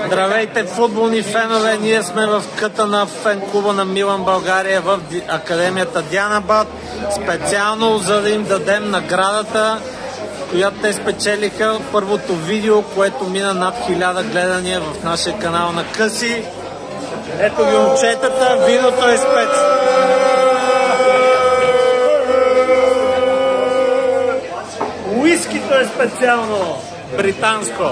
Здравейте, футболни фенове! Ние сме в къта на фен клуба на Милан България в Академията Дианабад. Специално за да им дадем наградата, която те спечелиха. Първото видео, което мина над 1000 гледания в нашия канал на Къси. Ето ги момчетата, виното е Уискито е специално британско.